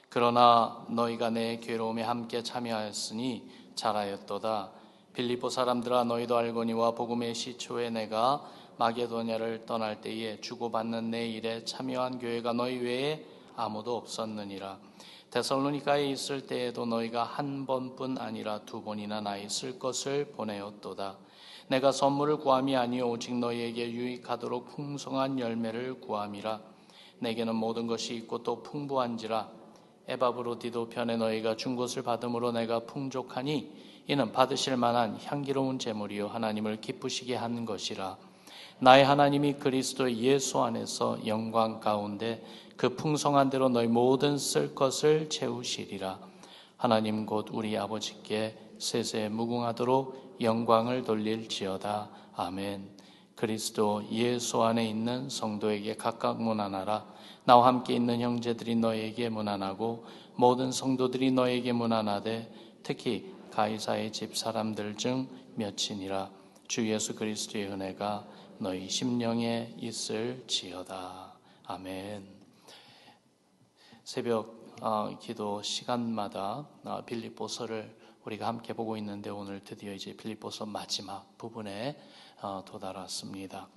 그러나 너희가 내 괴로움에 함께 참여하였으니 잘하였도다. 빌립보 사람들아, 너희도 알거니와 복음의 시초에 내가 마게도냐를 떠날 때에 주고받는 내 일에 참여한 교회가 너희 외에 아무도 없었느니라. 데살로니가에 있을 때에도 너희가 한 번뿐 아니라 두 번이나 나 있을 것을 보내었도다. 내가 선물을 구함이 아니요 오직 너희에게 유익하도록 풍성한 열매를 구함이라. 내게는 모든 것이 있고 또 풍부한지라. 에바브로디도 편에 너희가 준 것을 받음으로 내가 풍족하니 이는 받으실 만한 향기로운 제물이요 하나님을 기쁘시게 한 것이라. 나의 하나님이 그리스도 예수 안에서 영광 가운데 그 풍성한 대로 너희 모든 쓸 것을 채우시리라. 하나님 곧 우리 아버지께 세세 무궁하도록 영광을 돌릴지어다. 아멘. 그리스도 예수 안에 있는 성도에게 각각 문안하라. 나와 함께 있는 형제들이 너에게 문안하고 모든 성도들이 너에게 문안하되 특히 가이사의 집 사람들 중 몇이니라. 주 예수 그리스도의 은혜가 너희 심령에 있을지어다. 아멘. 새벽 기도 시간마다 빌립보서를 우리가 함께 보고 있는데 오늘 드디어 이제 빌립보서 마지막 부분에 도달했습니다.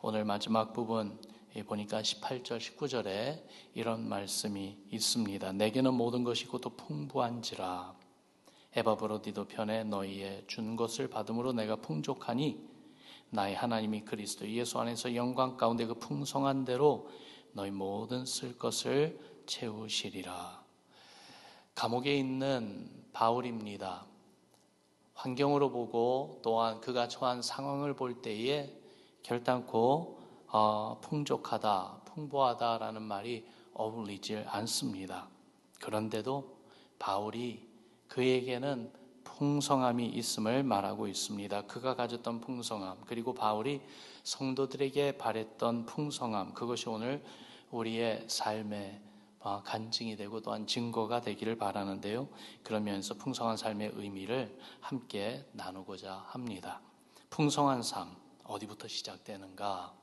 오늘 마지막 부분 보니까 18절, 19절에 이런 말씀이 있습니다. 내게는 모든 것이 있고 또 풍부한지라. 에바브로디도 편에 너희의 준 것을 받음으로 내가 풍족하니 나의 하나님이 그리스도 예수 안에서 영광 가운데 그 풍성한 대로 너희 모든 쓸 것을 채우시리라. 감옥에 있는 바울입니다. 환경으로 보고 또한 그가 처한 상황을 볼 때에 결단코 풍족하다, 풍부하다라는 말이 어울리질 않습니다. 그런데도 바울이 그에게는 풍성함이 있음을 말하고 있습니다. 그가 가졌던 풍성함, 그리고 바울이 성도들에게 바랬던 풍성함, 그것이 오늘 우리의 삶의 간증이 되고 또한 증거가 되기를 바라는데요. 그러면서 풍성한 삶의 의미를 함께 나누고자 합니다. 풍성한 삶, 어디부터 시작되는가?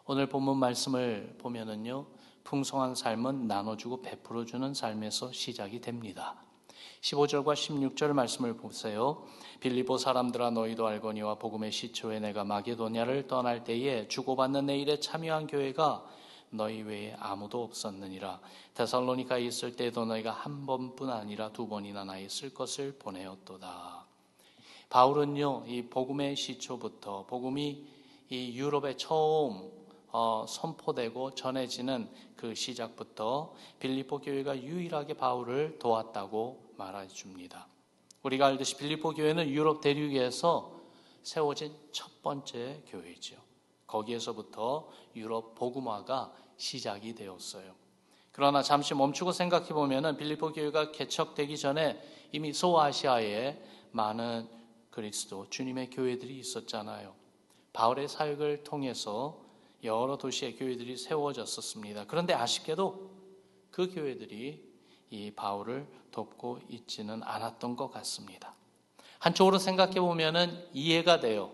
오늘 본문 말씀을 보면은요, 풍성한 삶은 나눠주고 베풀어주는 삶에서 시작이 됩니다. 15절과 16절 말씀을 보세요. 빌립보 사람들아, 너희도 알거니와 복음의 시초에 내가 마게도냐를 떠날 때에 주고받는 내 일에 참여한 교회가 너희 외에 아무도 없었느니라. 데살로니가에 있을 때에도 너희가 한 번뿐 아니라 두 번이나 나 있을 것을 보내었도다. 바울은요, 이 복음의 시초부터 복음이 이 유럽에 처음 선포되고 전해지는 그 시작부터 빌립보 교회가 유일하게 바울을 도왔다고 말해 줍니다. 우리가 알듯이 빌립보 교회는 유럽 대륙에서 세워진 첫 번째 교회죠. 거기에서부터 유럽 복음화가 시작이 되었어요. 그러나 잠시 멈추고 생각해 보면은 빌립보 교회가 개척되기 전에 이미 소아시아에 많은 그리스도 주님의 교회들이 있었잖아요. 바울의 사역을 통해서 여러 도시의 교회들이 세워졌었습니다. 그런데 아쉽게도 그 교회들이 이 바울을 돕고 있지는 않았던 것 같습니다. 한쪽으로 생각해 보면은 이해가 돼요.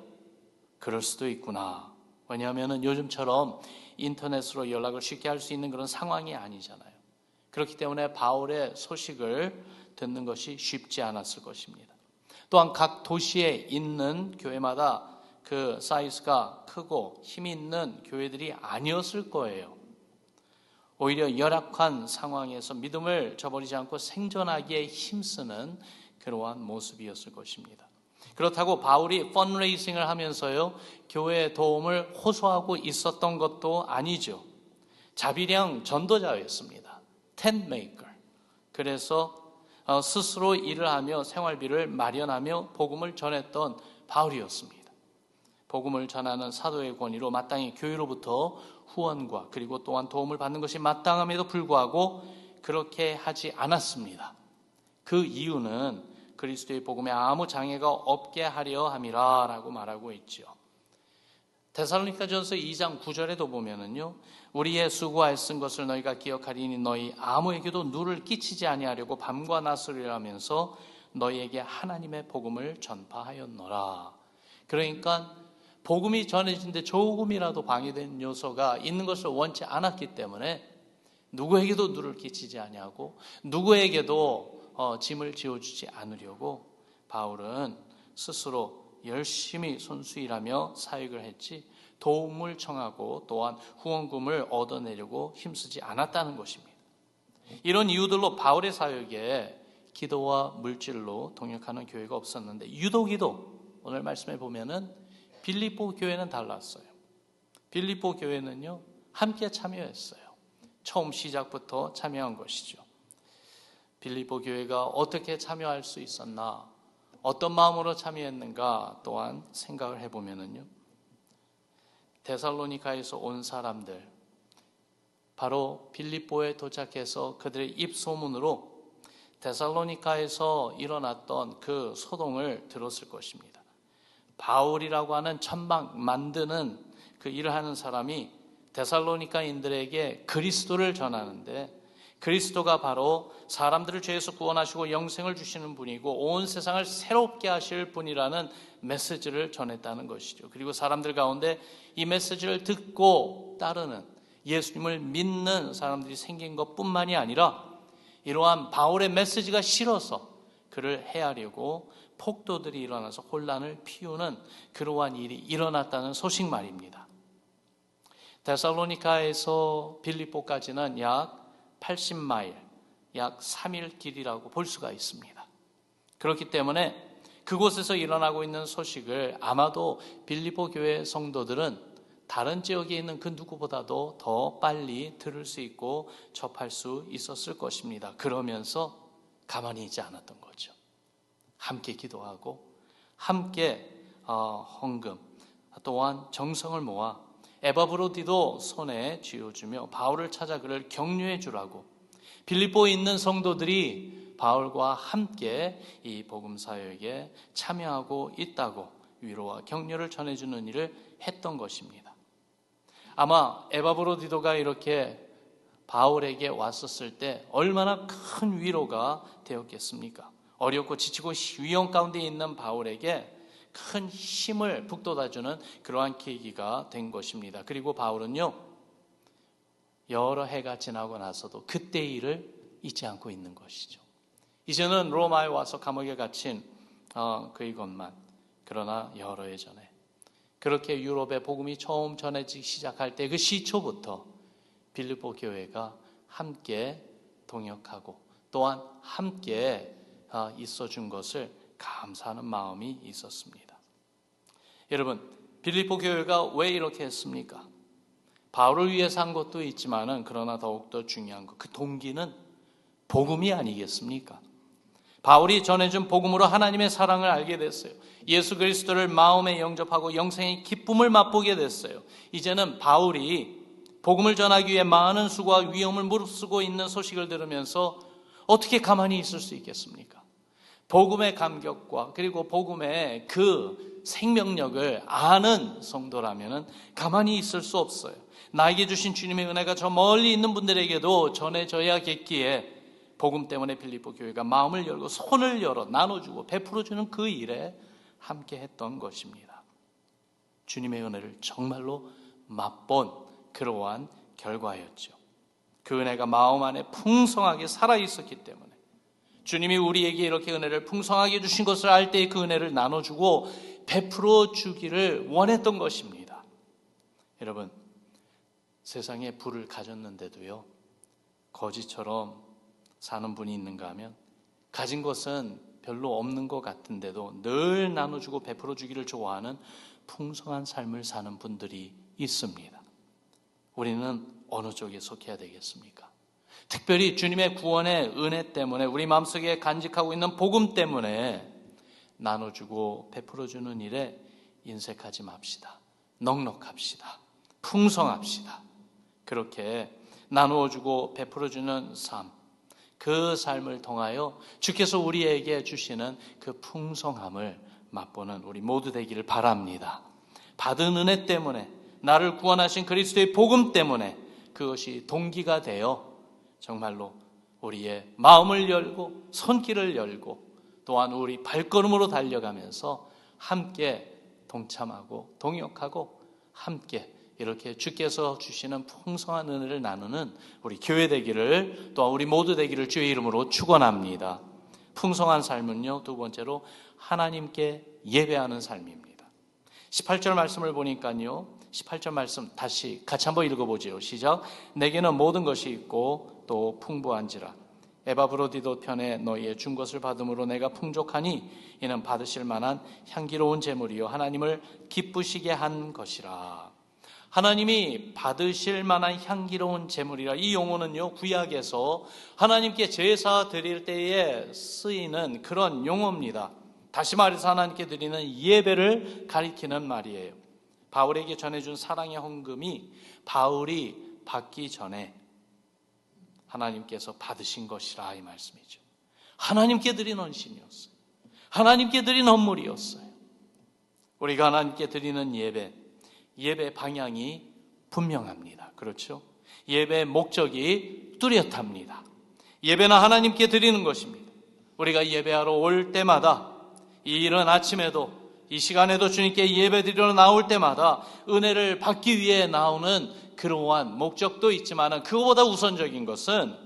그럴 수도 있구나. 왜냐하면 요즘처럼 인터넷으로 연락을 쉽게 할 수 있는 그런 상황이 아니잖아요. 그렇기 때문에 바울의 소식을 듣는 것이 쉽지 않았을 것입니다. 또한 각 도시에 있는 교회마다 그 사이즈가 크고 힘이 있는 교회들이 아니었을 거예요. 오히려 열악한 상황에서 믿음을 저버리지 않고 생존하기에 힘쓰는 그러한 모습이었을 것입니다. 그렇다고 바울이 펀레이싱을 하면서요, 교회의 도움을 호소하고 있었던 것도 아니죠. 자비량 전도자였습니다. 텐트 메이커. 그래서 스스로 일을 하며 생활비를 마련하며 복음을 전했던 바울이었습니다. 복음을 전하는 사도의 권위로 마땅히 교회로부터 후원과 그리고 또한 도움을 받는 것이 마땅함에도 불구하고 그렇게 하지 않았습니다. 그 이유는 그리스도의 복음에 아무 장애가 없게 하려 함이라 라고 말하고 있죠. 데살로니가전서 2장 9절에도 보면은요, 우리의 수고하 애쓴 것을 너희가 기억하리니 너희 아무에게도 누를 끼치지 아니하려고 밤과 낮을 일하면서 너희에게 하나님의 복음을 전파하였노라. 그러니까 복음이 전해진데 조금이라도 방해된 요소가 있는 것을 원치 않았기 때문에 누구에게도 누를 끼치지 아니하고 누구에게도 짐을 지어주지 않으려고 바울은 스스로 열심히 손수일하며 사역을 했지 도움을 청하고 또한 후원금을 얻어내려고 힘쓰지 않았다는 것입니다. 이런 이유들로 바울의 사역에 기도와 물질로 동역하는 교회가 없었는데 유독이도 오늘 말씀에 보면은 빌립보 교회는 달랐어요. 빌립보 교회는요 함께 참여했어요. 처음 시작부터 참여한 것이죠. 빌립보 교회가 어떻게 참여할 수 있었나, 어떤 마음으로 참여했는가 또한 생각을 해보면은요, 데살로니가에서 온 사람들, 바로 빌립보에 도착해서 그들의 입소문으로 데살로니가에서 일어났던 그 소동을 들었을 것입니다. 바울이라고 하는 천막 만드는 그 일을 하는 사람이 데살로니가인들에게 그리스도를 전하는데, 그리스도가 바로 사람들을 죄에서 구원하시고 영생을 주시는 분이고 온 세상을 새롭게 하실 분이라는 메시지를 전했다는 것이죠. 그리고 사람들 가운데 이 메시지를 듣고 따르는, 예수님을 믿는 사람들이 생긴 것뿐만이 아니라 이러한 바울의 메시지가 싫어서 그를 해하려고 폭도들이 일어나서 혼란을 피우는 그러한 일이 일어났다는 소식 말입니다. 데살로니가에서 빌립보까지는 약 80마일, 약 3일 길이라고 볼 수가 있습니다. 그렇기 때문에 그곳에서 일어나고 있는 소식을 아마도 빌립보 교회 성도들은 다른 지역에 있는 그 누구보다도 더 빨리 들을 수 있고 접할 수 있었을 것입니다. 그러면서 가만히 있지 않았던 거죠. 함께 기도하고 함께 헌금 또한 정성을 모아 에바브로디도 손에 쥐어주며 바울을 찾아 그를 격려해 주라고 빌립보에 있는 성도들이 바울과 함께 이 복음 사역에 참여하고 있다고 위로와 격려를 전해주는 일을 했던 것입니다. 아마 에바브로디도가 이렇게 바울에게 왔었을 때 얼마나 큰 위로가 되었겠습니까? 어렵고 지치고 위험 가운데 있는 바울에게 큰 힘을 북돋아주는 그러한 계기가 된 것입니다. 그리고 바울은요, 여러 해가 지나고 나서도 그때의 일을 잊지 않고 있는 것이죠. 이제는 로마에 와서 감옥에 갇힌 그이것만, 그러나 여러 해 전에 그렇게 유럽의 복음이 처음 전해지기 시작할 때 그 시초부터 빌립보 교회가 함께 동역하고 또한 함께 있어준 것을 감사하는 마음이 있었습니다. 여러분, 빌립보 교회가 왜 이렇게 했습니까? 바울을 위해서 한 것도 있지만은 그러나 더욱더 중요한 것, 그 동기는 복음이 아니겠습니까? 바울이 전해준 복음으로 하나님의 사랑을 알게 됐어요. 예수 그리스도를 마음에 영접하고 영생의 기쁨을 맛보게 됐어요. 이제는 바울이 복음을 전하기 위해 많은 수고와 위험을 무릅쓰고 있는 소식을 들으면서 어떻게 가만히 있을 수 있겠습니까? 복음의 감격과 그리고 복음의 그 생명력을 아는 성도라면 가만히 있을 수 없어요. 나에게 주신 주님의 은혜가 저 멀리 있는 분들에게도 전해져야겠기에 복음 때문에 빌립보 교회가 마음을 열고 손을 열어 나눠주고 베풀어주는 그 일에 함께 했던 것입니다. 주님의 은혜를 정말로 맛본 그러한 결과였죠. 그 은혜가 마음 안에 풍성하게 살아있었기 때문에 주님이 우리에게 이렇게 은혜를 풍성하게 주신 것을 알 때 그 은혜를 나눠주고 베풀어 주기를 원했던 것입니다. 여러분, 세상에 부를 가졌는데도요, 거지처럼 사는 분이 있는가 하면 가진 것은 별로 없는 것 같은데도 늘 나눠주고 베풀어 주기를 좋아하는 풍성한 삶을 사는 분들이 있습니다. 우리는 어느 쪽에 속해야 되겠습니까? 특별히 주님의 구원의 은혜 때문에 우리 마음속에 간직하고 있는 복음 때문에 나눠주고 베풀어주는 일에 인색하지 맙시다. 넉넉합시다. 풍성합시다. 그렇게 나누어주고 베풀어주는 삶, 그 삶을 통하여 주께서 우리에게 주시는 그 풍성함을 맛보는 우리 모두 되기를 바랍니다. 받은 은혜 때문에, 나를 구원하신 그리스도의 복음 때문에 그것이 동기가 되어 정말로 우리의 마음을 열고 손길을 열고 또한 우리 발걸음으로 달려가면서 함께 동참하고 동역하고 함께 이렇게 주께서 주시는 풍성한 은혜를 나누는 우리 교회 되기를, 또한 우리 모두 되기를 주의 이름으로 축원합니다. 풍성한 삶은요, 두 번째로 하나님께 예배하는 삶입니다. 18절 말씀을 보니까요, 18절 말씀 다시 같이 한번 읽어보죠. 시작. 내게는 모든 것이 있고 또 풍부한지라. 에바브로디도 편에 너희의 준 것을 받음으로 내가 풍족하니 이는 받으실 만한 향기로운 제물이요 하나님을 기쁘시게 한 것이라. 하나님이 받으실 만한 향기로운 제물이라. 이 용어는요, 구약에서 하나님께 제사 드릴 때에 쓰이는 그런 용어입니다. 다시 말해서 하나님께 드리는 예배를 가리키는 말이에요. 바울에게 전해준 사랑의 헌금이 바울이 받기 전에 하나님께서 받으신 것이라, 이 말씀이죠. 하나님께 드린 헌신이었어요. 하나님께 드린 헌물이었어요. 우리가 하나님께 드리는 예배 방향이 분명합니다. 그렇죠? 예배의 목적이 뚜렷합니다. 예배는 하나님께 드리는 것입니다. 우리가 예배하러 올 때마다, 이 이른 아침에도 이 시간에도 주님께 예배드리러 나올 때마다 은혜를 받기 위해 나오는 그러한 목적도 있지만, 그거보다 우선적인 것은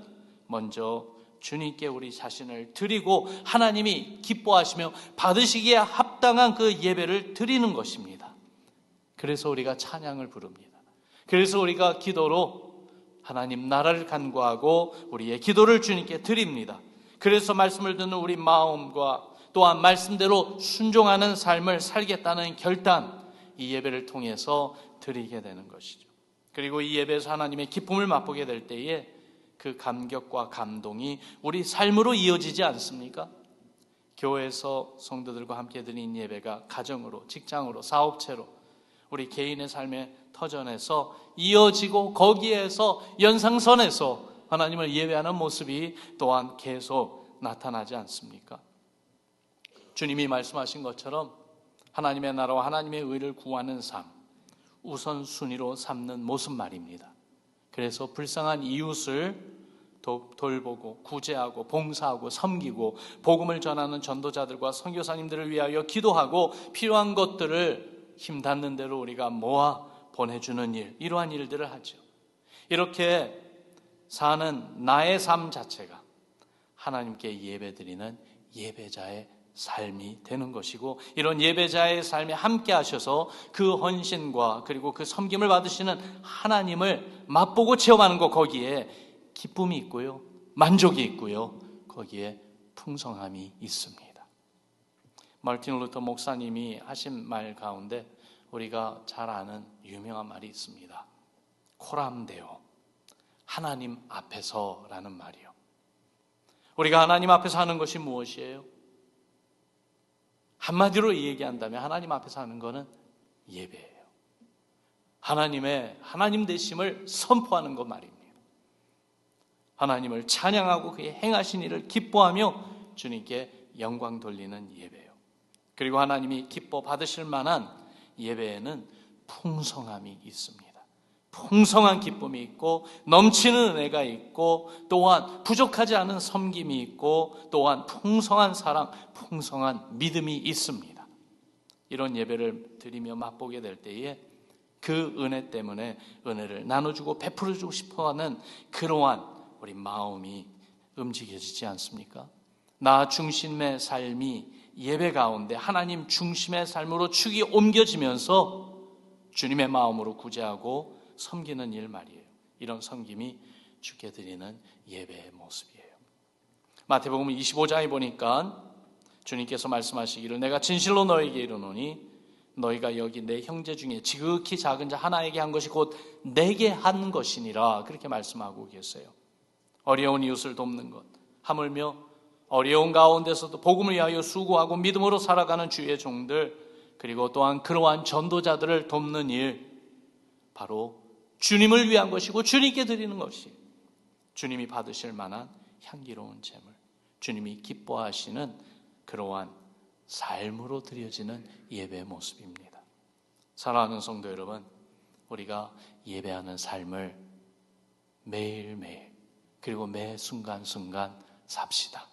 먼저 주님께 우리 자신을 드리고 하나님이 기뻐하시며 받으시기에 합당한 그 예배를 드리는 것입니다. 그래서 우리가 찬양을 부릅니다. 그래서 우리가 기도로 하나님 나라를 간구하고 우리의 기도를 주님께 드립니다. 그래서 말씀을 듣는 우리 마음과 또한 말씀대로 순종하는 삶을 살겠다는 결단, 이 예배를 통해서 드리게 되는 것이죠. 그리고 이 예배에서 하나님의 기쁨을 맛보게 될 때에 그 감격과 감동이 우리 삶으로 이어지지 않습니까? 교회에서 성도들과 함께 드린 예배가 가정으로, 직장으로, 사업체로, 우리 개인의 삶의 터전에서 이어지고 거기에서 연상선에서 하나님을 예배하는 모습이 또한 계속 나타나지 않습니까? 주님이 말씀하신 것처럼 하나님의 나라와 하나님의 의를 구하는 삶, 우선순위로 삼는 모습 말입니다. 그래서 불쌍한 이웃을 돌보고 구제하고 봉사하고 섬기고 복음을 전하는 전도자들과 선교사님들을 위하여 기도하고 필요한 것들을 힘 닿는 대로 우리가 모아 보내주는 일, 이러한 일들을 하죠. 이렇게 사는 나의 삶 자체가 하나님께 예배드리는 예배자의 삶이 되는 것이고, 이런 예배자의 삶에 함께 하셔서 그 헌신과 그리고 그 섬김을 받으시는 하나님을 맛보고 체험하는 것, 거기에 기쁨이 있고요, 만족이 있고요, 거기에 풍성함이 있습니다. 마르틴 루터 목사님이 하신 말 가운데 우리가 잘 아는 유명한 말이 있습니다. 코람 데오, 하나님 앞에서라는 말이요. 우리가 하나님 앞에서 하는 것이 무엇이에요? 한마디로 얘기한다면 하나님 앞에서 하는 것은 예배예요. 하나님 되심을 선포하는 것 말입니다. 하나님을 찬양하고 그의 행하신 일을 기뻐하며 주님께 영광 돌리는 예배예요. 그리고 하나님이 기뻐 받으실 만한 예배에는 풍성함이 있습니다. 풍성한 기쁨이 있고 넘치는 은혜가 있고 또한 부족하지 않은 섬김이 있고 또한 풍성한 사랑, 풍성한 믿음이 있습니다. 이런 예배를 드리며 맛보게 될 때에 그 은혜 때문에 은혜를 나눠주고 베풀어주고 싶어하는 그러한 우리 마음이 움직여지지 않습니까? 나 중심의 삶이 예배 가운데 하나님 중심의 삶으로 축이 옮겨지면서 주님의 마음으로 구제하고 섬기는 일 말이에요. 이런 섬김이 주께 드리는 예배의 모습이에요. 마태복음 25장에 보니까 주님께서 말씀하시기를 내가 진실로 너에게 이르노니 너희가 여기 내 형제 중에 지극히 작은 자 하나에게 한 것이 곧 내게 한 것이니라, 그렇게 말씀하고 계세요. 어려운 이웃을 돕는 것, 하물며 어려운 가운데서도 복음을 위하여 수고하고 믿음으로 살아가는 주의 종들, 그리고 또한 그러한 전도자들을 돕는 일, 바로 주님을 위한 것이고 주님께 드리는 것이 주님이 받으실 만한 향기로운 제물, 주님이 기뻐하시는 그러한 삶으로 드려지는 예배의 모습입니다. 사랑하는 성도 여러분, 우리가 예배하는 삶을 매일매일 그리고 매 순간순간 삽시다.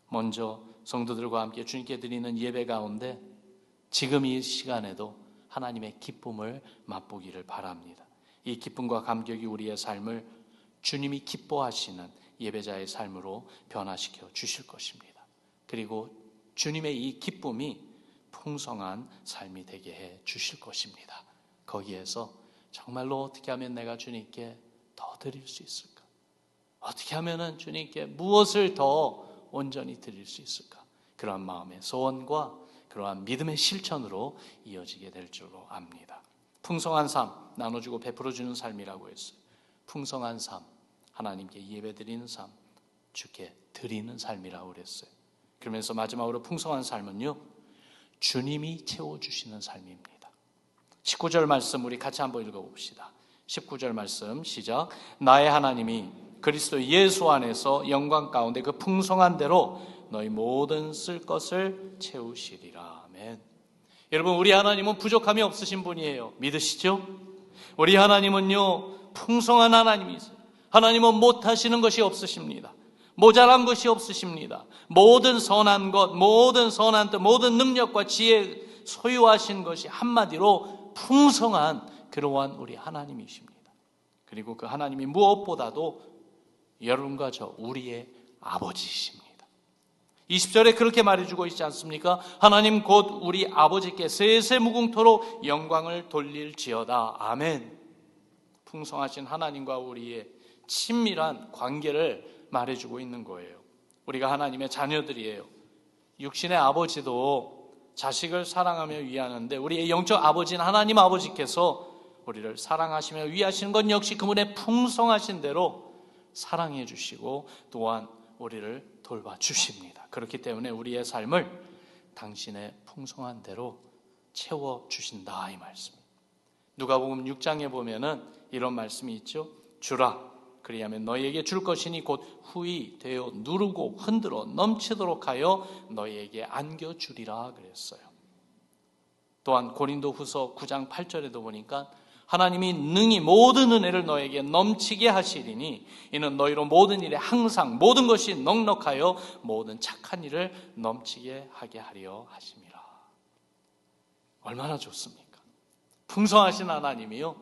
먼저 성도들과 함께 주님께 드리는 예배 가운데 지금 이 시간에도 하나님의 기쁨을 맛보기를 바랍니다. 이 기쁨과 감격이 우리의 삶을 주님이 기뻐하시는 예배자의 삶으로 변화시켜 주실 것입니다. 그리고 주님의 이 기쁨이 풍성한 삶이 되게 해 주실 것입니다. 거기에서 정말로 어떻게 하면 내가 주님께 더 드릴 수 있을까? 어떻게 하면 주님께 무엇을 더 온전히 드릴 수 있을까? 그러한 마음의 소원과 그러한 믿음의 실천으로 이어지게 될 줄로 압니다. 풍성한 삶, 나눠주고 베풀어주는 삶이라고 했어요. 풍성한 삶, 하나님께 예배드리는 삶, 주께 드리는 삶이라고 그랬어요. 그러면서 마지막으로 풍성한 삶은요, 주님이 채워주시는 삶입니다. 19절 말씀 우리 같이 한번 읽어봅시다. 19절 말씀 시작. 나의 하나님이 그리스도 예수 안에서 영광 가운데 그 풍성한 대로 너희 모든 쓸 것을 채우시리라. 아멘. 여러분, 우리 하나님은 부족함이 없으신 분이에요. 믿으시죠? 우리 하나님은요, 풍성한 하나님이세요. 하나님은 못하시는 것이 없으십니다. 모자란 것이 없으십니다. 모든 선한 것, 모든 선한 뜻, 모든 능력과 지혜 소유하신 것이 한마디로 풍성한 그러한 우리 하나님이십니다. 그리고 그 하나님이 무엇보다도 여러분과 저 우리의 아버지이십니다. 20절에 그렇게 말해주고 있지 않습니까? 하나님 곧 우리 아버지께 세세 무궁토록 영광을 돌릴지어다. 아멘. 풍성하신 하나님과 우리의 친밀한 관계를 말해주고 있는 거예요. 우리가 하나님의 자녀들이에요. 육신의 아버지도 자식을 사랑하며 위하는데 우리의 영적 아버지는 하나님 아버지께서 우리를 사랑하시며 위하시는 건 역시 그분의 풍성하신 대로 사랑해 주시고 또한 우리를 돌봐주십니다. 그렇기 때문에 우리의 삶을 당신의 풍성한 대로 채워주신다 이 말씀입니다. 누가복음 6장에 보면은 이런 말씀이 있죠. 주라 그리하면 너희에게 줄 것이니 곧 후히 되어 누르고 흔들어 넘치도록 하여 너희에게 안겨주리라 그랬어요. 또한 고린도후서 9장 8절에도 보니까 하나님이 능히 모든 은혜를 너에게 넘치게 하시리니 이는 너희로 모든 일에 항상 모든 것이 넉넉하여 모든 착한 일을 넘치게 하게 하려 하심이라. 얼마나 좋습니까? 풍성하신 하나님이요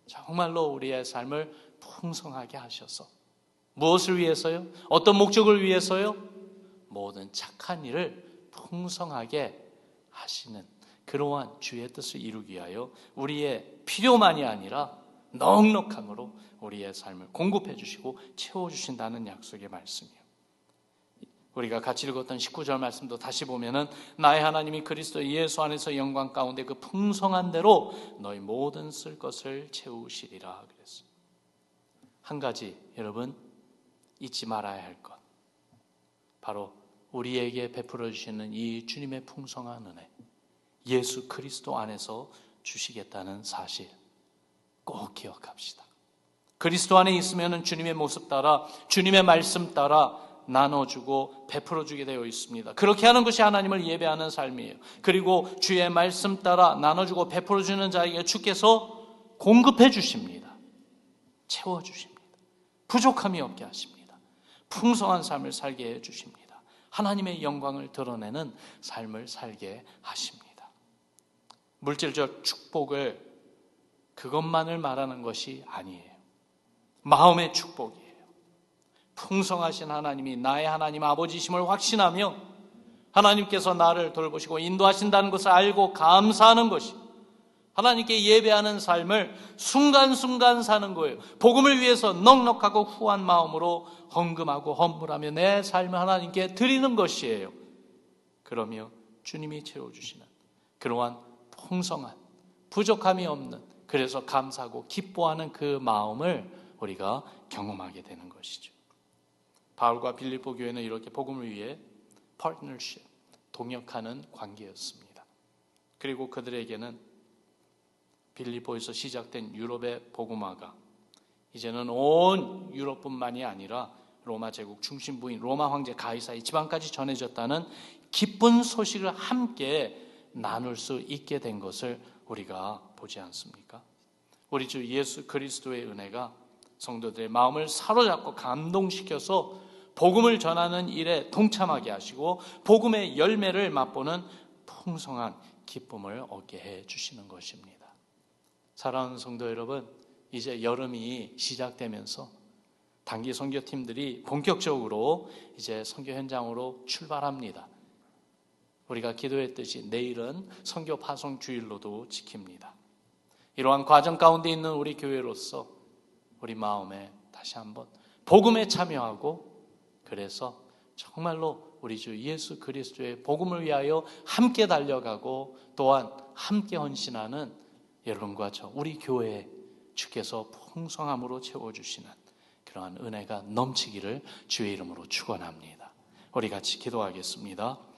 정말로 우리의 삶을 풍성하게 하셔서 무엇을 위해서요? 어떤 목적을 위해서요? 모든 착한 일을 풍성하게 하시는 그러한 주의 뜻을 이루기 위하여 우리의 필요만이 아니라 넉넉함으로 우리의 삶을 공급해 주시고 채워주신다는 약속의 말씀이에요. 우리가 같이 읽었던 19절 말씀도 다시 보면은 나의 하나님이 그리스도 예수 안에서 영광 가운데 그 풍성한 대로 너희 모든 쓸 것을 채우시리라 그랬어요. 한 가지 여러분 잊지 말아야 할 것, 바로 우리에게 베풀어 주시는 이 주님의 풍성한 은혜, 예수 그리스도 안에서 주시겠다는 사실 꼭 기억합시다. 그리스도 안에 있으면 주님의 모습 따라 주님의 말씀 따라 나눠주고 베풀어주게 되어 있습니다. 그렇게 하는 것이 하나님을 예배하는 삶이에요. 그리고 주의 말씀 따라 나눠주고 베풀어주는 자에게 주께서 공급해 주십니다. 채워주십니다. 부족함이 없게 하십니다. 풍성한 삶을 살게 해주십니다. 하나님의 영광을 드러내는 삶을 살게 하십니다. 물질적 축복을 그것만을 말하는 것이 아니에요. 마음의 축복이에요. 풍성하신 하나님이 나의 하나님 아버지심을 확신하며 하나님께서 나를 돌보시고 인도하신다는 것을 알고 감사하는 것이 하나님께 예배하는 삶을 순간순간 사는 거예요. 복음을 위해서 넉넉하고 후한 마음으로 헌금하고 헌물하며 내 삶을 하나님께 드리는 것이에요. 그러며 주님이 채워주시는 그러한 풍성한 부족함이 없는 그래서 감사하고 기뻐하는 그 마음을 우리가 경험하게 되는 것이죠. 바울과 빌립보 교회는 이렇게 복음을 위해 파트너십, 동역하는 관계였습니다. 그리고 그들에게는 빌립보에서 시작된 유럽의 복음화가 이제는 온 유럽뿐만이 아니라 로마 제국 중심부인 로마 황제 가이사의 지방까지 전해졌다는 기쁜 소식을 함께 나눌 수 있게 된 것을 우리가 보지 않습니까? 우리 주 예수 그리스도의 은혜가 성도들의 마음을 사로잡고 감동시켜서 복음을 전하는 일에 동참하게 하시고 복음의 열매를 맛보는 풍성한 기쁨을 얻게 해 주시는 것입니다. 사랑하는 성도 여러분, 이제 여름이 시작되면서 단기 선교팀들이 본격적으로 이제 선교 현장으로 출발합니다. 우리가 기도했듯이 내일은 선교 파송 주일로도 지킵니다. 이러한 과정 가운데 있는 우리 교회로서 우리 마음에 다시 한번 복음에 참여하고, 그래서 정말로 우리 주 예수 그리스도의 복음을 위하여 함께 달려가고 또한 함께 헌신하는 여러분과 저 우리 교회에 주께서 풍성함으로 채워주시는 그러한 은혜가 넘치기를 주의 이름으로 축원합니다. 우리 같이 기도하겠습니다.